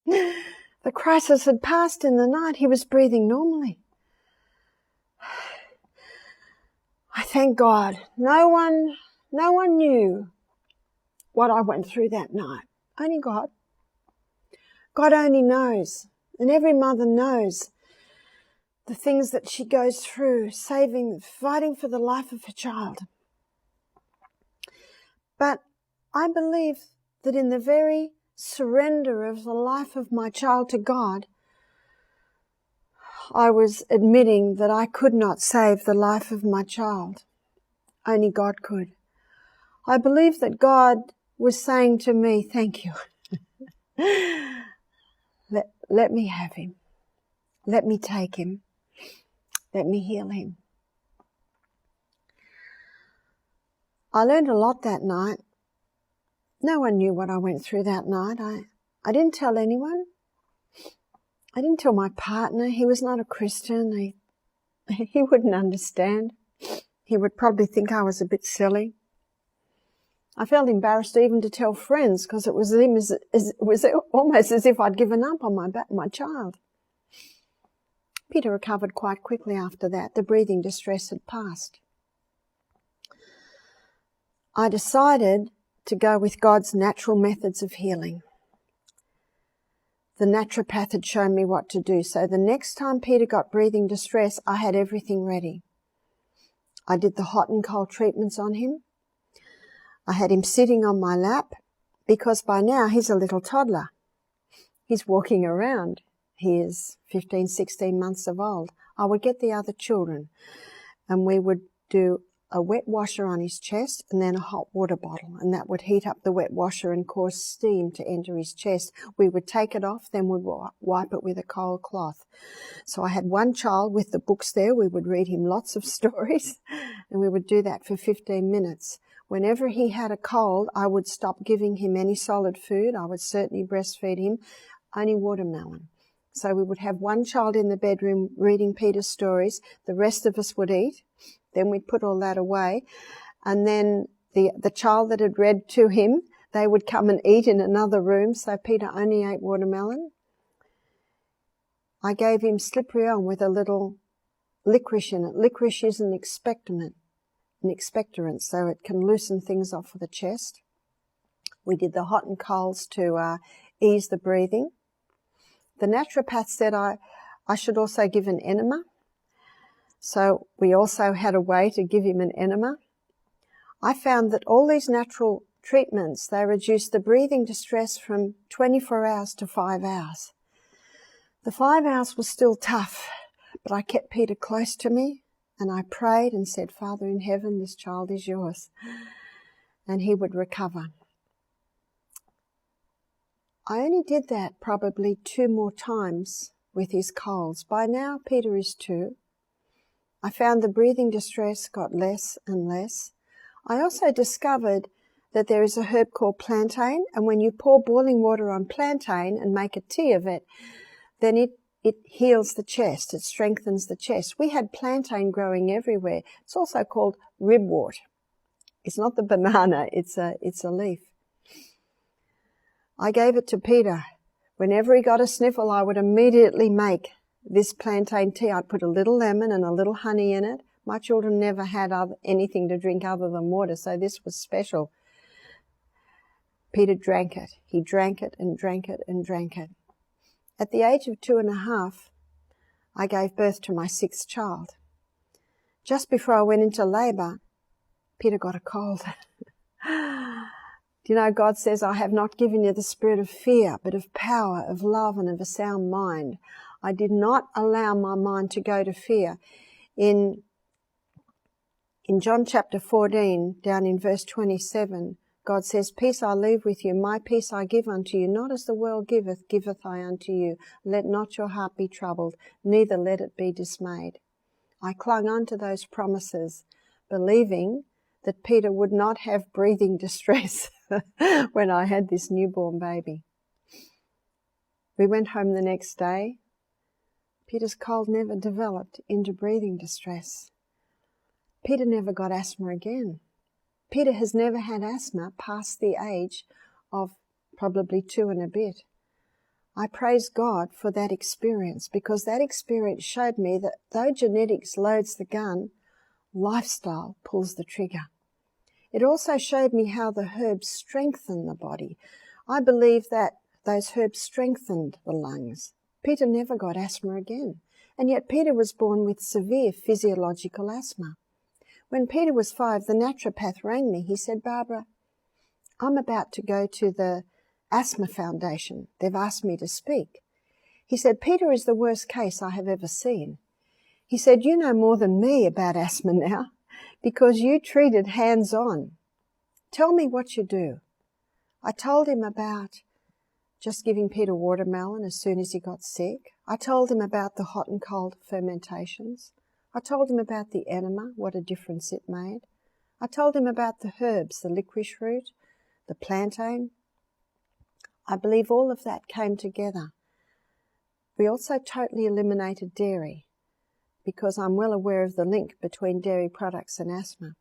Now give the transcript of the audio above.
The crisis had passed in the night. He was breathing normally. I thank God. No one knew what I went through that night. Only God. God only knows. And every mother knows the things that she goes through, fighting for the life of her child. But I believe that in the very surrender of the life of my child to God, I was admitting that I could not save the life of my child. Only God could. I believe that God was saying to me, thank you. Let me have him. Let me take him. Let me heal him. I learned a lot that night. No one knew what I went through that night. I didn't tell anyone. I didn't tell my partner. He was not a Christian. He wouldn't understand. He would probably think I was a bit silly. I felt embarrassed even to tell friends because it was almost as if I'd given up on my child. Peter recovered quite quickly after that. The breathing distress had passed. I decided to go with God's natural methods of healing. The naturopath had shown me what to do, so the next time Peter got breathing distress, I had everything ready. I did the hot and cold treatments on him. I had him sitting on my lap because by now he's a little toddler. He's walking around. He is 15, 16 months of old. I would get the other children and we would do a wet washer on his chest and then a hot water bottle, and that would heat up the wet washer and cause steam to enter his chest. We would take it off, then we'd wipe it with a cold cloth. So I had one child with the books there. We would read him lots of stories and we would do that for 15 minutes. Whenever he had a cold, I would stop giving him any solid food. I would certainly breastfeed him, only watermelon. So we would have one child in the bedroom reading Peter's stories. The rest of us would eat. Then we'd put all that away. And then the child that had read to him, they would come and eat in another room. So Peter only ate watermelon. I gave him slippery elm with a little licorice in it. Licorice is an expectorant, so it can loosen things off of the chest. We did the hot and colds to ease the breathing. The naturopath said I should also give an enema. So we also had a way to give him an enema. I found that all these natural treatments, they reduced the breathing distress from 24 hours to 5 hours. The 5 hours was still tough, but I kept Peter close to me and I prayed and said, Father in heaven, this child is yours. And he would recover. I only did that probably 2 more times with his colds. By now, Peter is 2. I found the breathing distress got less and less. I also discovered that there is a herb called plantain, and when you pour boiling water on plantain and make a tea of it, then it heals the chest, it strengthens the chest. We had plantain growing everywhere. It's also called ribwort. It's not the banana, it's a leaf. I gave it to Peter. Whenever he got a sniffle, I would immediately make this plantain tea. I'd put a little lemon and a little honey in it. My children never had anything to drink other than water, so this was special. Peter drank it. He drank it and drank it and drank it. At the age of 2.5, I gave birth to my 6th child. Just before I went into labour, Peter got a cold. Do you know, God says, I have not given you the spirit of fear, but of power, of love, and of a sound mind. I did not allow my mind to go to fear. In John chapter 14, down in verse 27, God says, Peace I leave with you, my peace I give unto you, not as the world giveth, giveth I unto you. Let not your heart be troubled, neither let it be dismayed. I clung unto those promises, believing that Peter would not have breathing distress when I had this newborn baby. We went home the next day. Peter's cold never developed into breathing distress. Peter never got asthma again. Peter has never had asthma past the age of probably 2 and a bit. I praise God for that experience, because that experience showed me that though genetics loads the gun, lifestyle pulls the trigger. It also showed me how the herbs strengthen the body. I believe that those herbs strengthened the lungs. Peter never got asthma again, and yet Peter was born with severe physiological asthma. When Peter was 5, the naturopath rang me. He said, "Barbara, I'm about to go to the Asthma Foundation. They've asked me to speak." He said, "Peter is the worst case I have ever seen." He said, "You know more than me about asthma now, because you treated hands-on. Tell me what you do." I told him about just giving Peter watermelon as soon as he got sick. I told him about the hot and cold fermentations. I told him about the enema, what a difference it made. I told him about the herbs, the licorice root, the plantain. I believe all of that came together. We also totally eliminated dairy, because I'm well aware of the link between dairy products and asthma.